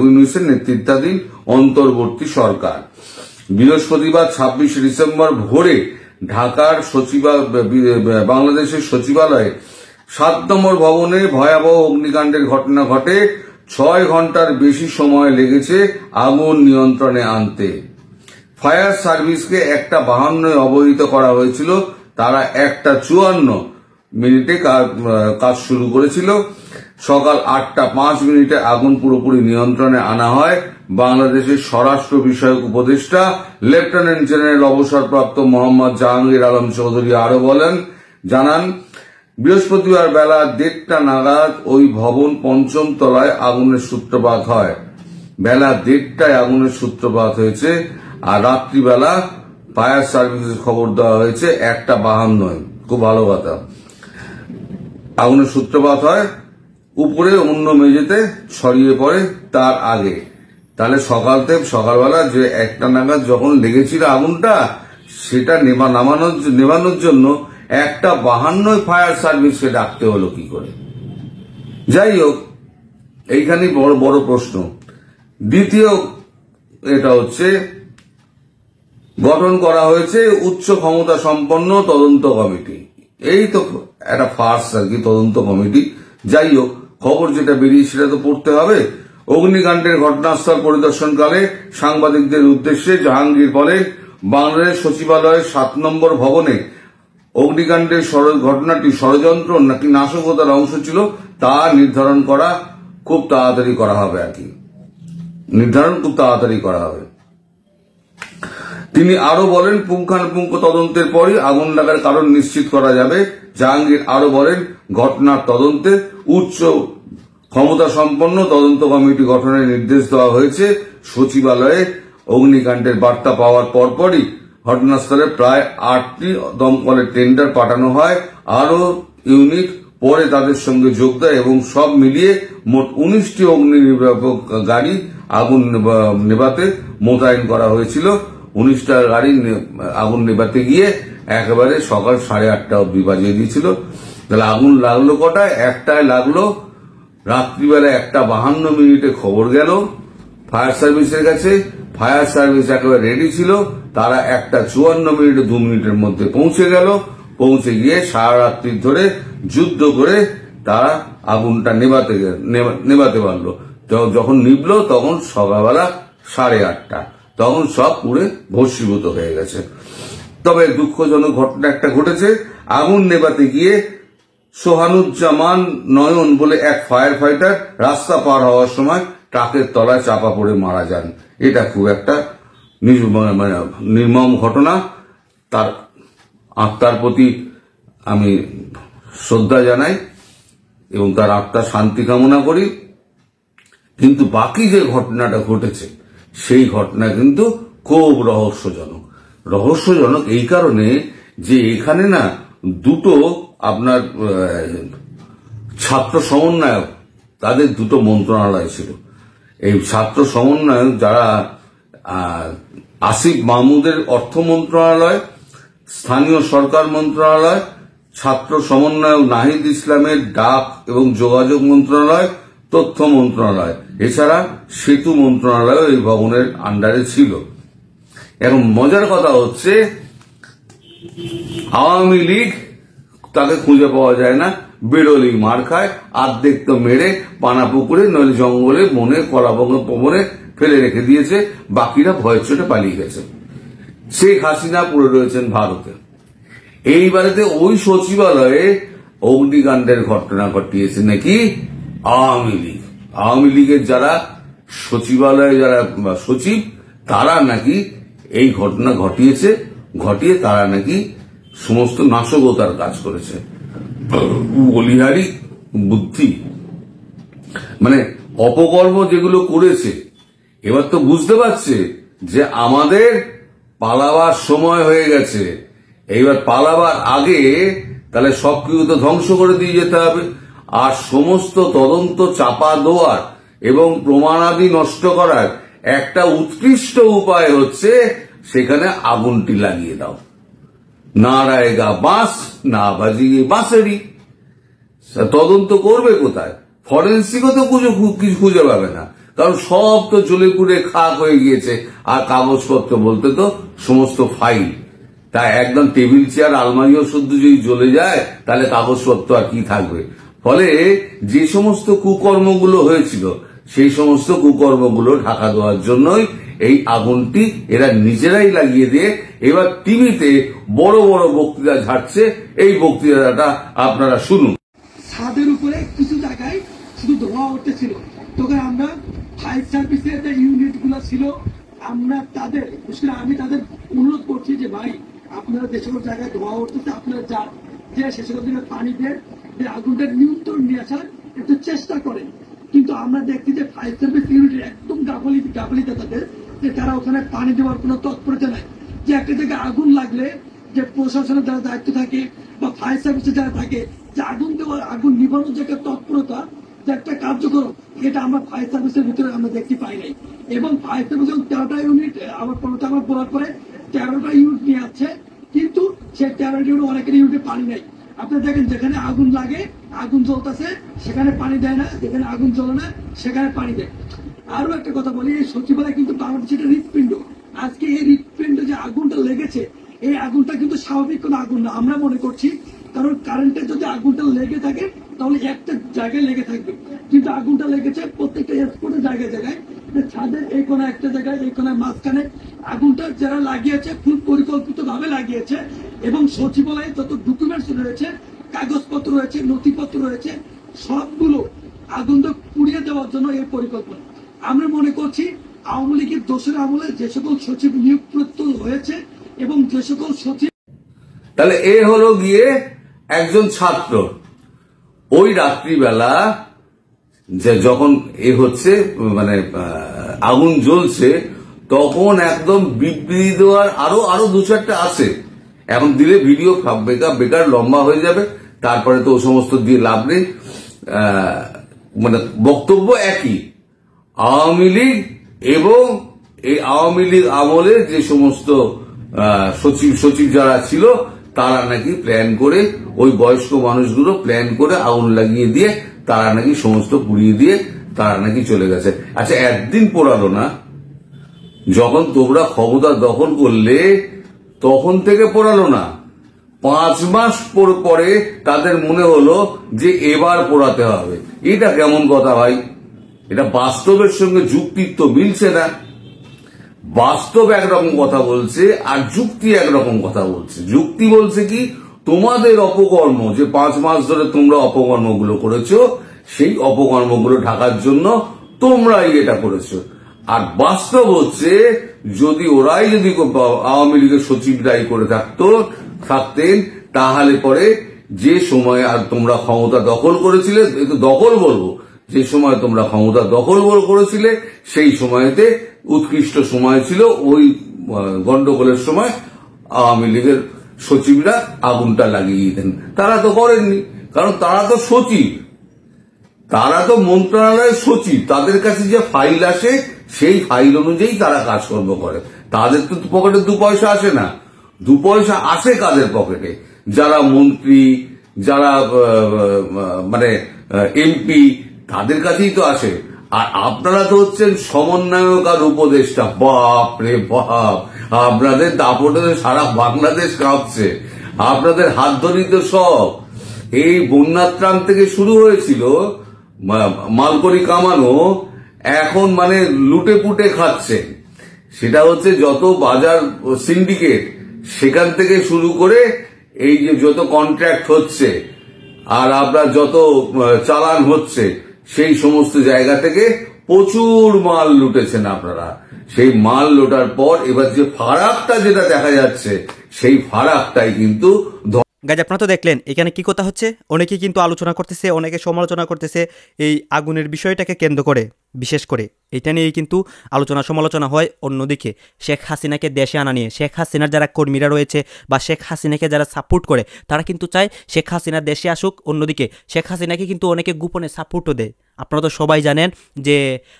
Speaker 13: ইউনিসের নেতৃত্বাধীন অন্তর্বর্তী সরকার। বৃহস্পতিবার 26 ডিসেম্বর ভোরে ঢাকার বাংলাদেশের সচিবালয়ে 7 নম্বর ভবনে ভয়াবহ অগ্নিকাণ্ডের ঘটনা ঘটে। 6 ঘন্টার বেশি সময় লেগেছে আগুন নিয়ন্ত্রণে আনতে। ফায়ার সার্ভিসকে 1:52 অবহিত করা হয়েছিল, তারা 1:54 কাজ শুরু করেছিল। সকাল 8:05 আগুন পুরোপুরি নিয়ন্ত্রণে আনা হয়। বাংলাদেশের স্বরাষ্ট্র বিষয়ক উপদেষ্টা লেফটেন্যান্ট জেনারেল অবসরপ্রাপ্ত মোহাম্মদ জাহাঙ্গীর আলম চৌধুরী আরো জানান, বৃহস্পতিবার বেলা 1:30 নাগাদ ওই ভবন 5ম তলায় আগুনের সূত্রপাত হয়। বেলা 1:30টায় আগুনের সূত্রপাত হয়েছে, আর রাত্রিবেলা ফায়ার সার্ভিসের খবর দেওয়া হয়েছে 1:52। খুব ভালো কথা। আগুনের সূত্রপাত হয়, উপরে অন্য মেঝেতে ছড়িয়ে পড়ে তার আগে। তাহলে সকালবেলা যে 1টা নাগাদ যখন লেগেছিল আগুনটা, সেটা নেভানোর জন্য 1:52 ফায়ার সার্ভিসকে ডাকতে হলো কি করে? যাই হোক, এইখানে বড় প্রশ্ন। দ্বিতীয় এটা হচ্ছে, গঠন করা হয়েছে উচ্চ ক্ষমতা সম্পন্ন তদন্ত কমিটি। এই তো একটা ফার্স্ট আর কি, তদন্ত কমিটি। যাই হোক, খবর যেটা বেরিয়ে সেটা তো পড়তে হবে। অগ্নিকাণ্ডের ঘটনাস্থল পরিদর্শনকালে সাংবাদিকদের উদ্দেশ্যে জাহাঙ্গীর বলেন, বাংলাদেশ সচিবালয়ের 7 নম্বর ভবনে অগ্নিকাণ্ডের ঘটনাটি ষড়যন্ত্র নাকি নাশকতার অংশ ছিল তা নির্ধারণ করা খুব তাড়াতাড়ি করা হবে আর কি। তিনি আরো বলেন, পুঙ্খানুপুঙ্খ তদন্তের পরই আগুন লাগার কারণ নিশ্চিত করা যাবে। জাহাঙ্গীর আরো বলেন, ঘটনার তদন্তে উচ্চ ক্ষমতা সম্পন্ন তদন্ত কমিটি গঠনের নির্দেশ দেওয়া হয়েছে। সচিবালয়ে অগ্নিকাণ্ডের বার্তা পাওয়ার পরপরই ঘটনাস্থলে প্রায় 8টি দমকলের টেন্ডার পাঠানো হয়। আরো ইউনিট পরে তাদের সঙ্গে যোগ দেয় এবং সব মিলিয়ে মোট 19টি অগ্নি নির্বাপক গাড়ি আগুন নেভাতে মোতায়েন করা হয়েছিল। 19টা গাড়ি আগুন নেভাতে গিয়ে একেবারে সকাল 8:30 অব্দি বাজিয়ে দিয়েছিল। তাহলে আগুন লাগলো কটায়? 1টায় লাগলো। রাত্রিবেলা 1:52 খবর গেল ফায়ার সার্ভিসের কাছে। ফায়ার সার্ভিস একেবারে রেডি ছিল, তারা 1:54 2 মিনিটের মধ্যে পৌঁছে গেল। পৌঁছে গিয়ে সারা রাত্রি ধরে যুদ্ধ করে তারা আগুনটা নেভাতে পারলো। যখন নিভলো তখন সকালবেলা 8:30, তখন সব পুড়ে ভস্মীভূত হয়ে গেছে। তবে দুঃখজনক ঘটনা একটা ঘটেছে। আগুন নেভাতে গিয়ে সোহানুজ্জামান নয়ন বলে এক ফায়ার ফাইটার রাস্তা পার হওয়ার সময় ট্রাকের তলায় চাপা পড়ে মারা যান। এটা খুব একটা নির্মম ঘটনা। তার আত্মার প্রতি আমি শ্রদ্ধা জানাই এবং তার আত্মার শান্তি কামনা করি। কিন্তু বাকি যে ঘটনাটা ঘটেছে সেই ঘটনা কিন্তু খুব রহস্যজনক এই কারণে যে এখানে না দুটো আপনার ছাত্র সমন্বয়ক, তাদের দুটো মন্ত্রণালয় ছিল। এই ছাত্র সমন্বয়ক যারা আসিফ মাহমুদের অর্থ মন্ত্রণালয়, স্থানীয় সরকার মন্ত্রণালয়, ছাত্র সমন্বয়ক নাহিদ ইসলামের ডাক এবং যোগাযোগ মন্ত্রণালয়, তথ্য মন্ত্রণালয়, এছাড়া সেতু মন্ত্রণালয় এই ভবনের আন্ডারে ছিল। এখন মজার কথা হচ্ছে আওয়ামী লীগ তাকে খুঁজে পাওয়া যায় না, বেরোলেই মার খায়, অর্ধেক তো মেরে পানা পুকুরে নইলে জঙ্গলে বনে কলাবনে ফেলে রেখে দিয়েছে, বাকিরা ভয়ের চোটে পালিয়ে গেছে। শেখ হাসিনা পড়ে রয়েছেন ভারতে। এইবারেতে ওই সচিবালয়ে অগ্নিকাণ্ডের ঘটনা ঘটিয়েছে নাকি আওয়ামী লীগ। আওয়ামী লীগের যারা সচিবালয়ে যারা সচিব তারা নাকি এই ঘটনা ঘটিয়ে তারা নাকি সমস্ত নাশকতার কাজ করেছে। বলিহারি বুদ্ধি, মানে অপকর্ম যেগুলো করেছে। এবার তো বুঝতে পারছে যে আমাদের পালাবার সময় হয়ে গেছে। এইবার পালাবার আগে তাহলে সবকিছু তো ধ্বংস করে দিয়ে যেতে হবে। আর সমস্ত তদন্ত চাপা দেওয়ার এবং প্রমাণাদি নষ্ট করার একটা উৎকৃষ্ট উপায় হচ্ছে সেখানে আগুনটি লাগিয়ে দাও। না রায়গা বাঁশ না বাজিয়ে বাঁশেরই। তদন্ত করবে কোথায়? ফরেন্সিকও তো কিছু খুঁজে পাবে না, কারণ সব তো জ্বলে পুড়ে খাক হয়ে গিয়েছে। আর কাগজপত্র বলতে তো সমস্ত ফাইল, তাই একদম টেবিল চেয়ার আলমারিও শুদ্ধ যদি জ্বলে যায় তাহলে কাগজপত্র আর কি থাকবে। ফলে যে সমস্ত কুকর্মগুলো হয়েছিল সেই সমস্ত কুকর্মগুলো ঢাকা দেওয়ার জন্যই এই আগুনটি এরা নিজেরাই লাগিয়ে দিয়ে এবার টিভিতে বড় বড় বক্তৃতা ঝাড়ছে। এই বক্তৃতাটা আপনারা শুনুন।
Speaker 11: ছাদের উপরে কিছু জায়গায় শুধু ধোঁয়া উঠতেছিল, তখন আমরা ফায়ার সার্ভিসের যে ইউনিট গুলো ছিল আমরা তাদের আমি তাদের অনুরোধ করছি যে ভাই আপনারা যে সকল জায়গায় ধোঁয়া উঠতেছে আপনারা যান, যে সে সকল জায়গায় পানি দিয়ে আগুনটা নিয়ন্ত্রণ নিয়ে আসার একটু চেষ্টা করেন। কিন্তু আমরা দেখছি যে ফায়ার সার্ভিস ইউনিটের একদম গাফলিতে তাদের, যে তারা ওখানে পানি দেওয়ার কোনো তৎপরতা নাই। যে একটা জায়গায় আগুন লাগলে যে প্রশাসনের যারা দায়িত্ব থাকে বা ফায়ার সার্ভিসে যারা থাকে, যে আগুন দেওয়ার আগুন নিবানোর যে একটা তৎপরতা, যে একটা কার্যক্রম, এটা আমরা ফায়ার সার্ভিসের ভিতরে আমরা দেখতে পাই নাই। এবং ফায়ার সার্ভিস 13টা ইউনিট আমার বলার পরে 13টা ইউনিট নিয়ে আসছে, কিন্তু সেই 13টা ইউনিট অনেকের ইউনিটে পানি নাই। আপনারা দেখেন যেখানে আগুন লাগে আগুন জ্বলতেছে সেখানে পানি দেয় না, যেখানে আগুন জ্বলে না সেখানে পানি দেয়। আরো একটা কথা বলি, এই সচিবালয় কিন্তু বাংলাদেশের হৃৎপিণ্ড। আজকে এই হৃৎপিণ্ডে যে আগুনটা লেগেছে এই আগুনটা কিন্তু স্বাভাবিক কোনো আগুন না আমরা মনে করছি, কারণ কারেন্টের যদি আগুনটা লেগে থাকে তাহলে একটা জায়গায় লেগে থাকবে, কিন্তু আগুনটা লেগেছে প্রত্যেকটা স্পটের জায়গায় ছাদের এই কোনো একটা জায়গায়, এই কোনো মাঝখানে আগুনটা যারা লাগিয়েছে খুব পরিকল্পিত ভাবে লাগিয়েছে। এবং সচিবালয়ে যত ডকুমেন্টস রয়েছে, কাগজপত্র রয়েছে, নথিপত্র রয়েছে, সবগুলো আগুনটা পুড়িয়ে দেওয়ার জন্য এই পরিকল্পনা। আমরা মনে করছি আওয়ামী লীগের দোষের আমলে যে সকল সচিব নিয়োগ হয়েছে এবং যে সকল সচিব,
Speaker 13: তাহলে এ হলো গিয়ে একজন ছাত্র। ওই রাত্রিবেলা যে যখন এ হচ্ছে মানে আগুন জ্বলছে তখন একদম বিবৃতি দেওয়ার আরো দু চারটা আছে। এখন দিলে ভিডিও বেকার লম্বা হয়ে যাবে, তারপরে তো ও সমস্ত দিয়ে লাভ নেই। মানে বক্তব্য একই, আওয়ামী লীগ এবং এই আওয়ামী লীগ আমলে যে সমস্ত সচিব যারা ছিল তারা নাকি প্ল্যান করে, ওই বয়স্ক মানুষগুলো প্ল্যান করে আগুন লাগিয়ে দিয়ে তারা নাকি সমস্ত পুড়িয়ে দিয়ে তারা নাকি চলে গেছে। আচ্ছা, একদিন পোড়ালো না, যখন তোমরা ক্ষমতা দখল করলে তখন থেকে পোড়ালো না, 5 মাস পরে তাদের মনে হলো যে এবার পোড়াতে হবে। এটা কেমন কথা ভাই? এটা বাস্তবের সঙ্গে যুক্তির তো মিলছে না। বাস্তব একরকম কথা বলছে আর যুক্তি একরকম কথা বলছে। যুক্তি বলছে কি, তোমাদের অপকর্ম, যে 5 মাস ধরে তোমরা অপকর্মগুলো করেছো, সেই অপকর্মগুলো ঢাকার জন্য তোমরাই এটা করেছো। আর বাস্তব হচ্ছে, যদি ওরাই যদি আওয়ামী লীগের সচিবরাই করে থাকতেন, তাহলে পরে যে সময় আর তোমরা ক্ষমতা দখল করেছিলে, দখল বলবো, যে সময় তোমরা ক্ষমতা দখল করেছিলে সেই সময়তে উৎকৃষ্ট সময় ছিল ওই গন্ডগোলের সময় আওয়ামী লীগের সচিবরা আগুনটা লাগিয়ে দিতেন। তারা তো করেননি, কারণ তারা তো সচিব, তারা তো মন্ত্রণালয়ের সচিব, তাদের কাছে যে ফাইল আসে সেই ফাইল অনুযায়ী তারা কাজকর্ম করে। তাদের তো পকেটে 2 পয়সা আসে না। 2 পয়সা আসে কাদের পকেটে? যারা মন্ত্রী, যারা মানে এমপি, তাদের কাছেই তো আসে। আর আপনারা তো হচ্ছেন সমন্বয়ক আর উপদেষ্টা। বাপ রে বাপ, আপনাদের দাপটে সারা বাংলাদেশ কাঁপছে, আপনাদের হাত ধরি তো সব। এই বন্যার ত্রাণ থেকে শুরু হয়েছিল মালকড়ি কামানো, এখন মানে লুটে পুটে খাচ্ছে। সেটা হচ্ছে যত বাজার সিন্ডিকেট, সেখান থেকে শুরু করে এই যে যত কন্ট্রাক্ট হচ্ছে আর আপনার যত চালান হচ্ছে, সেই সমস্ত জায়গা থেকে প্রচুর মাল লুটেছেন আপনারা। সেই মাল লোটার পর এবার যে ফারাকটা যেটা দেখা যাচ্ছে, সেই ফারাকটাই কিন্তু
Speaker 3: গাইজ আপনারা তো দেখলেন এখানে কি কথা হচ্ছে। অনেকে কিন্তু আলোচনা করতেছে, অনেকে সমালোচনা করতেছে এই আগুনের বিষয়টাকে কেন্দ্র করে। বিশেষ করে এটা নিয়েই কিন্তু আলোচনা সমালোচনা হয়। অন্যদিকে শেখ হাসিনাকে দেশে আনা নিয়ে শেখ হাসিনার যারা কর্মীরা রয়েছে বা শেখ হাসিনাকে যারা সাপোর্ট করে, তারা কিন্তু চায় শেখ হাসিনা দেশে আসুক। অন্যদিকে শেখ হাসিনাকে কিন্তু অনেকে গোপনে সাপোর্টও দেয়। আপনারা তো সবাই জানেন যে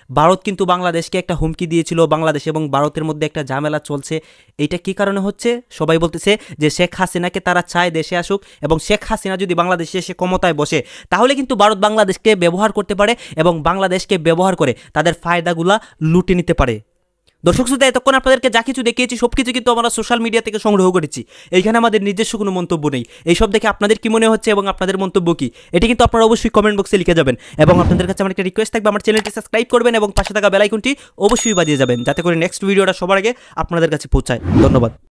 Speaker 3: ভারত কিন্তু বাংলাদেশকে একটা হুমকি দিয়েছিল, বাংলাদেশ এবং ভারতের মধ্যে একটা ঝামেলা চলছে। এইটা কি কারণে হচ্ছে? সবাই বলতেছে যে শেখ হাসিনাকে তারা চায় দেশে আসুক, এবং শেখ হাসিনা যদি বাংলাদেশে এসে ক্ষমতায় বসে, তাহলে কিন্তু ভারত বাংলাদেশকে ব্যবহার করতে পারে এবং বাংলাদেশকে ব্যবহার করে তাদের ফায়দাগুলা লুটে নিতে পারে। দর্শক শ্রোতা, এতক্ষণ আপনাদেরকে যা কিছু দেখিয়েছি সবকিছু কিন্তু আমরা সোশ্যাল মিডিয়া থেকে সংগ্রহ করেছি। এইখানে আমাদের নিজস্ব কোনো মন্তব্য নেই। এইসব দেখে আপনাদের কি মনে হচ্ছে এবং আপনাদের মন্তব্য কি, এটি কিন্তু আপনারা অবশ্যই কমেন্ট বক্সে লিখে যাবেন। এবং আপনাদের কাছে আমার একটা রিকোয়েস্ট থাকবে, আমার চ্যানেলটি সাবস্ক্রাইব করবেন এবং পাশে থাকা বেল আইকনটি অবশ্যই বাজিয়ে যাবেন, যাতে করে নেক্সট ভিডিওটা সবার আগে আপনাদের কাছে পৌঁছায়। ধন্যবাদ।